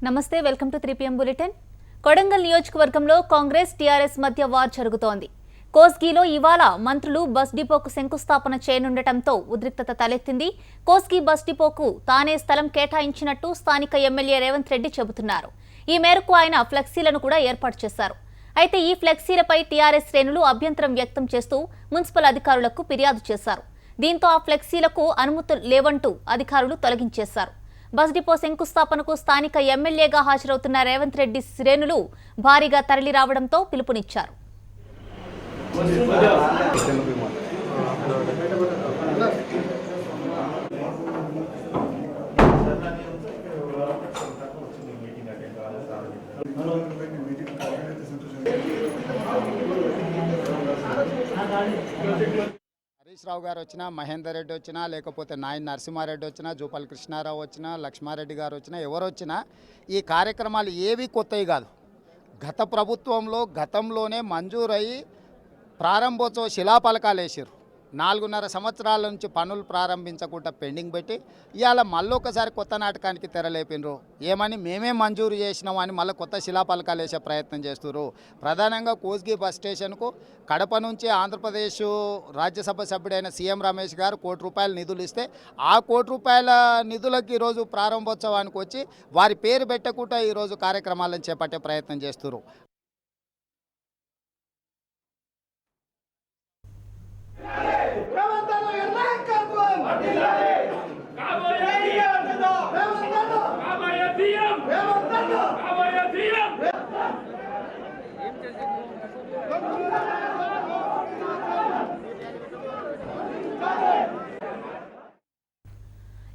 నమస్తే welcome to 3 PM bulletin. Kodangal నియోజకవర్గంలో Congress TRS మధ్య వార్ జరుగుతోంది. కోస్గిలో ఇవాళ మంత్రులు బస్ డిపోకు శంకుస్థాపన చేయనుండటంతో ఉద్రిక్తత తలెత్తింది. కోస్గి బస్ డిపోకు తానే స్థలం కేటాయించినట్టు స్థానిక ఎమ్మెల్యే రేవంత్ రెడ్డి చెబుతున్నారు. ఈ మేరకు ఆయన ఫ్లెక్సీలను కూడా ఏర్పాటు చేశారు. అయితే ఈ ఫ్లెక్సీలపై టీఆర్ఎస్ శ్రేణులు అభ్యంతరం వ్యక్తం చేస్తూ మున్సిపల్ అధికారులకు ఫిర్యాదు చేశారు. దీంతో ఆ ఫ్లెక్సీలకు అనుమతులు లేవంటూ అధికారులు తొలగించేశారు. బస్ డిపో శంకుస్థాపనకు స్థానిక ఎమ్మెల్యేగా హాజరవుతున్న రేవంత్ రెడ్డి శ్రేణులు భారీగా తరలి రావడంతో పిలుపునిచ్చారు. హరీష్ రావు గారు వచ్చినా, మహేందర్ రెడ్డి వచ్చినా, లేకపోతే నాయన్ నరసింహారెడ్డి వచ్చినా, జూపల్లి కృష్ణారావు వచ్చినా, లక్ష్మారెడ్డి గారు వచ్చినా, ఎవరు వచ్చినా ఈ కార్యక్రమాలు ఏవి కొత్తవి కాదు. గత ప్రభుత్వంలో గతంలోనే మంజూరయ్యి ప్రారంభోత్సవ శిలాఫలకాలు వేసారు. 4.5 సంవత్సరాల నుంచి పనులు ప్రారంభించకుండా పెండింగ్ పెట్టి ఇవాళ మళ్ళొకసారి కొత్త నాటకానికి తెరలేపినరు. ఏమని మేమే మంజూరు చేసినామని మళ్ళీ కొత్త శిలాఫలకాలు వేసే ప్రయత్నం చేస్తున్నారు. ప్రధానంగా కోస్గి బస్ స్టేషన్కు కడప నుంచి ఆంధ్రప్రదేశ్ రాజ్యసభ సభ్యుడైన సీఎం రమేష్ గారు ₹1 నిధులు ఇస్తే ఆ ₹1 నిధులకు ఈరోజు ప్రారంభోత్సవానికి వచ్చి వారి పేరు పెట్టకుండా ఈరోజు కార్యక్రమాలను చేపట్టే ప్రయత్నం చేస్తున్నారు.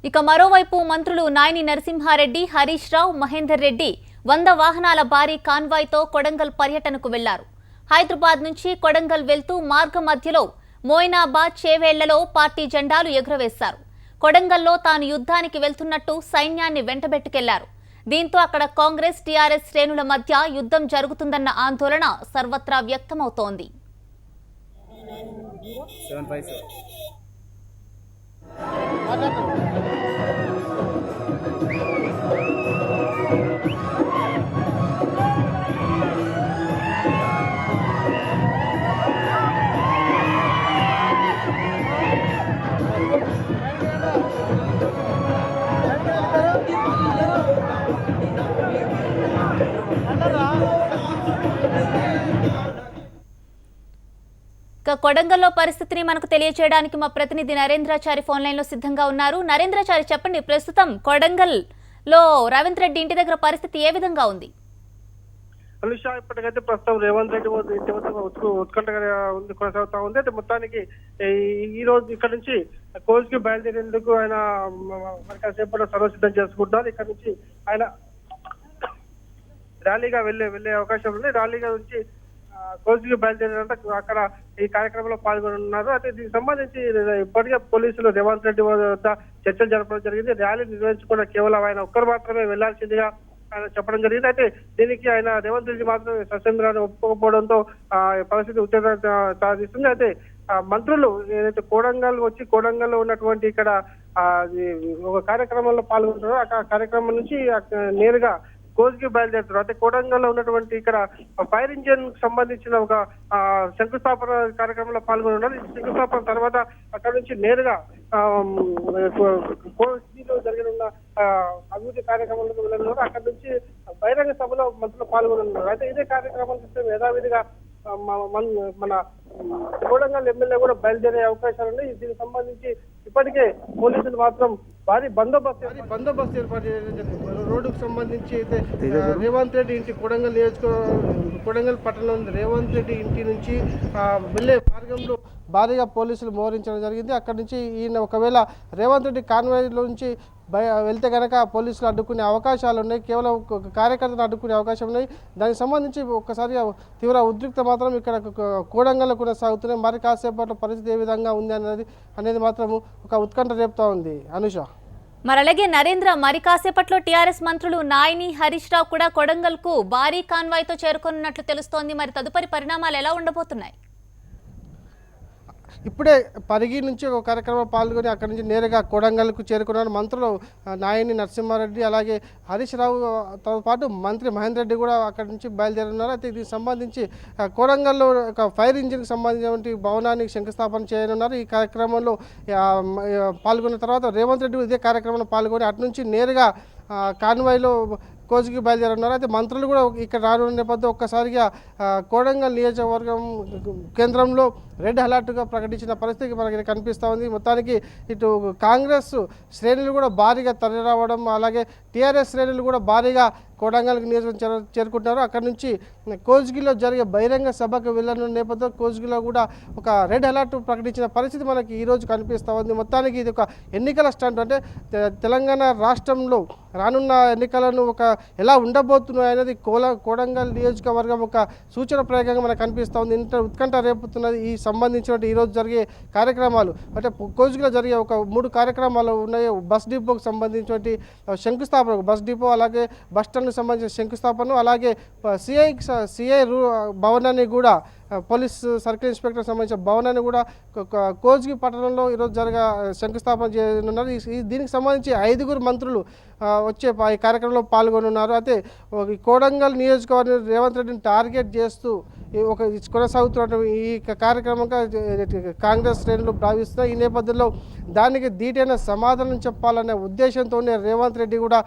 ఇక మరోవైపు మంత్రులు నాయని నరసింహారెడ్డి, హరీష్ రావు, మహేందర్ రెడ్డి 100 వాహనాల భారీ కాన్వాయ్తో కొడంగల్ పర్యటనకు వెళ్లారు. హైదరాబాద్ నుంచి కొడంగల్ వెళ్తూ మార్గ మధ్యలో మోయినాబాద్, చేవేళ్లలో పార్టీ జెండాలు ఎగురవేశారు. కొడంగల్లో తాను యుద్ధానికి వెళ్తున్నట్టు సైన్యాన్ని వెంటబెట్టుకెళ్లారు. దీంతో అక్కడ కాంగ్రెస్ టీఆర్ఎస్ శ్రేణుల మధ్య యుద్ధం జరుగుతుందన్న ఆందోళన సర్వత్రా వ్యక్తమవుతోంది. కొడంగల్లో పరిస్థితిని మనకు తెలియజేయడానికి మా ప్రతినిధి నరేంద్రాచారి ఫోన్ లైన్ లో సిద్ధంగా ఉన్నారు. నరేంద్రాచారి, చెప్పండి, ప్రస్తుతం కొడంగల్ లో రేవంత్ రెడ్డి ఇంటి దగ్గర పరిస్థితి ఏ విధంగా ఉంది? అనుష, ఇప్పటికైతే ప్రస్తుతం రేవంత్ రెడ్డి ఇంటి వద్ద ఉత్కంఠగా కొనసాగుతా ఉంది. అయితే మొత్తానికి ఈ రోజు ఇక్కడ నుంచి కోచ్కి బయలుదేరేందుకు ఆయన కాసేపట్లో సర్వసిద్ధం చేసుకుంటున్నారు. ఇక్కడ నుంచి ఆయన ర్యాలీగా వెళ్లే అవకాశం ఉంది. ర్యాలీగా నుంచి కోచ్కి బయలుదేరినంత అక్కడ ఈ కార్యక్రమంలో పాల్గొనున్నారు. అయితే దీనికి సంబంధించి ఇప్పటికే పోలీసులు రేవంత్ రెడ్డి వద్ద చర్చలు జరపడం జరిగింది. ర్యాలీ నిర్వహించకుండా కేవలం ఆయన ఒక్కరు మాత్రమే వెళ్లాల్సిందిగా ఆయన చెప్పడం జరిగింది. అయితే దీనికి ఆయన రేవంత్ రెడ్డి మాత్రం సస్యంద్రాన్ని ఒప్పుకోకపోవడంతో పరిస్థితి ఉత్తేజ సాధిస్తుంది. అయితే మంత్రులు ఏదైతే కొడంగల్ వచ్చి కొడంగల్లో ఉన్నటువంటి ఇక్కడ ఒక కార్యక్రమంలో పాల్గొంటారో ఆ కార్యక్రమం నుంచి నేరుగా కోచ్కి బయలుదేరుతారు. అయితే కొడంగల్లో ఉన్నటువంటి ఇక్కడ ఫైర్ ఇంజిన్ సంబంధించిన ఒక శంకుస్థాపన కార్యక్రమంలో పాల్గొన్నారు. ఈ శంకుస్థాపన తర్వాత అక్కడ నుంచి నేరుగా కోచ్లో జరిగిన అభివృద్ధి కార్యక్రమంలో వెళ్ళనున్నారు. అక్కడ నుంచి బహిరంగ సభలో మంత్రులు పాల్గొనున్నారు. అయితే ఇదే కార్యక్రమం చూస్తే యథావిధిగా మన కొడంగల్ ఎమ్మెల్యే కూడా బయలుదేరే అవకాశాలు ఉన్నాయి. దీనికి సంబంధించి ఇప్పటికే పోలీసులు మాత్రం భారీ బందోబస్తు ఏర్పాటు చేయడం జరిగింది. రోడ్డుకు సంబంధించి అయితే రేవంత్ రెడ్డి ఇంటి కొడంగల్ పట్టణంలో ఉంది. రేవంత్ రెడ్డి ఇంటి నుంచి వెళ్లే మార్గంలో భారీగా పోలీసులు మోహరించడం జరిగింది. అక్కడి నుంచి ఈయన ఒకవేళ రేవంత్ రెడ్డి కాన్వాయ్లో నుంచి వెళ్తే కనుక పోలీసులు అడ్డుకునే అవకాశాలు ఉన్నాయి. కేవలం కార్యకర్తలు అడ్డుకునే అవకాశం ఉన్నాయి. దానికి సంబంధించి ఒక్కసారి తీవ్ర ఉద్రిక్త మాత్రం ఇక్కడ కొడంగల్లో కొనసాగుతున్నాయి. మరి కాసేపట్లో పరిస్థితి ఏ విధంగా ఉంది అనేది మాత్రం ఒక ఉత్కంఠ రేపుతా ఉంది. అనుష, మరి అలాగే నరేంద్ర, మరి కాసేపట్లో టీఆర్ఎస్ మంత్రులు నాయని, హరీష్ రావు కూడా కొడంగల్ కు భారీ కాన్వాయ్తో చేరుకున్నట్లు తెలుస్తోంది. మరి తదుపరి పరిణామాలు ఎలా ఉండబోతున్నాయి? ఇప్పుడే పరిగి నుంచి ఒక కార్యక్రమంలో పాల్గొని అక్కడి నుంచి నేరుగా కొడంగల్కు చేరుకున్నారు. మంత్రులు నాయని నరసింహారెడ్డి అలాగే హరీష్ రావుతో పాటు మంత్రి మహేందర్ రెడ్డి కూడా అక్కడి నుంచి బయలుదేరున్నారు. అయితే దీనికి సంబంధించి కొడంగల్లో ఒక ఫైర్ ఇంజిన్కి సంబంధించిన భవనానికి శంకుస్థాపన చేయనున్నారు. ఈ కార్యక్రమంలో పాల్గొన్న తర్వాత రేవంత్ రెడ్డి ఇదే కార్యక్రమంలో పాల్గొని అటు నుంచి నేరుగా కాన్వాయ్లో కోజ్కి బయలుదేరున్నారు. అయితే మంత్రులు కూడా ఇక్కడ రానున్న నేపథ్యంలో ఒక్కసారిగా కొడంగల్ నియోజకవర్గం కేంద్రంలో రెడ్ అలర్ట్గా ప్రకటించిన పరిస్థితి మనకి కనిపిస్తూ ఉంది. మొత్తానికి ఇటు కాంగ్రెస్ శ్రేణులు కూడా భారీగా తరలిరావడం, అలాగే టీఆర్ఎస్ శ్రేణులు కూడా భారీగా కొడంగల్ నియోజకవర్గం చేరుకుంటున్నారు. అక్కడ నుంచి కోజ్గిలో జరిగే బహిరంగ సభకు వెళ్ళనున్న నేపథ్యంలో కోజ్గిలో కూడా ఒక రెడ్ అలర్ట్ ప్రకటించిన పరిస్థితి మనకి ఈరోజు కనిపిస్తూ ఉంది. మొత్తానికి ఇది ఒక ఎన్నికల స్టంట్. అంటే తెలంగాణ రాష్ట్రంలో రానున్న ఎన్నికలను ఒక ఎలా ఉండబోతున్నాయి అనేది కొడంగల్ నియోజకవర్గం ఒక సూచన ప్రయోగంగా మనకు కనిపిస్తూ ఉంది. ఇంత ఉత్కంఠ రేపుతున్నది ఈ సంబంధించిన ఈరోజు జరిగే కార్యక్రమాలు. అంటే కోజ్గిలో జరిగే ఒక 3 కార్యక్రమాలు ఉన్నాయి. బస్ డిపోకి సంబంధించిన శంకుస్థాపన, బస్ డిపో అలాగే బస్ స్టాండ్కి సంబంధించిన శంకుస్థాపన, అలాగే సిఐ భవనాన్ని కూడా పోలీస్ సర్కిల్ ఇన్స్పెక్టర్ సంబంధించిన భవనాన్ని కూడా కోజ్గి పట్టణంలో ఈరోజు శంకుస్థాపన చేయనున్నారు. దీనికి సంబంధించి 5 మంత్రులు వచ్చే ఈ కార్యక్రమంలో పాల్గొనున్నారు. అయితే కొడంగల్ నియోజకవర్గం రేవంత్ రెడ్డిని టార్గెట్ చేస్తూ ఒక కొనసాగుతున్న ఈ కార్యక్రమంగా కాంగ్రెస్ శ్రేణులు భావిస్తున్నాయి. ఈ నేపథ్యంలో దానికి ధీటైన సమాధానం చెప్పాలనే ఉద్దేశంతోనే రేవంత్ రెడ్డి కూడా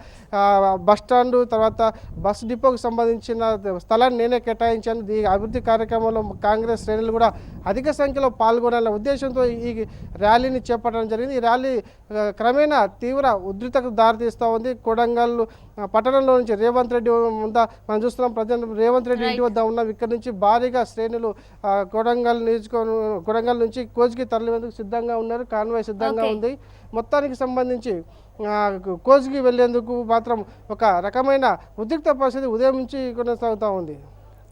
బస్టాండు తర్వాత బస్ డిపోకి సంబంధించిన స్థలాన్ని నేనే కేటాయించాను, ఈ అభివృద్ధి కార్యక్రమంలో కాంగ్రెస్ శ్రేణులు కూడా అధిక సంఖ్యలో పాల్గొనాలనే ఉద్దేశంతో ఈ ర్యాలీని చేపట్టడం జరిగింది. ఈ ర్యాలీ క్రమేణా తీవ్ర ఉధృతకు దారితీస్తూ ఉంది. కొడంగల్ పట్టణంలో నుంచి రేవంత్ రెడ్డి వద్ద మనం చూస్తున్నాం, ప్రజెంట్ రేవంత్ రెడ్డి ఇంటి వద్ద ఉన్నాం. ఇక్కడ నుంచి భారీగా శ్రేణులు కొడంగల్ నుంచి కోజ్కి తరలించేందుకు సిద్ధంగా ఉన్నారు. కాన్వాయ్ సిద్ధంగా ఉంది. మొత్తానికి సంబంధించి కోజ్కి వెళ్లేందుకు మాత్రం ఒక రకమైన ఉద్రిక్త పరిస్థితి ఉదయం నుంచి కొనసాగుతూ ఉంది.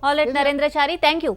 All right Narendrachari, thank you.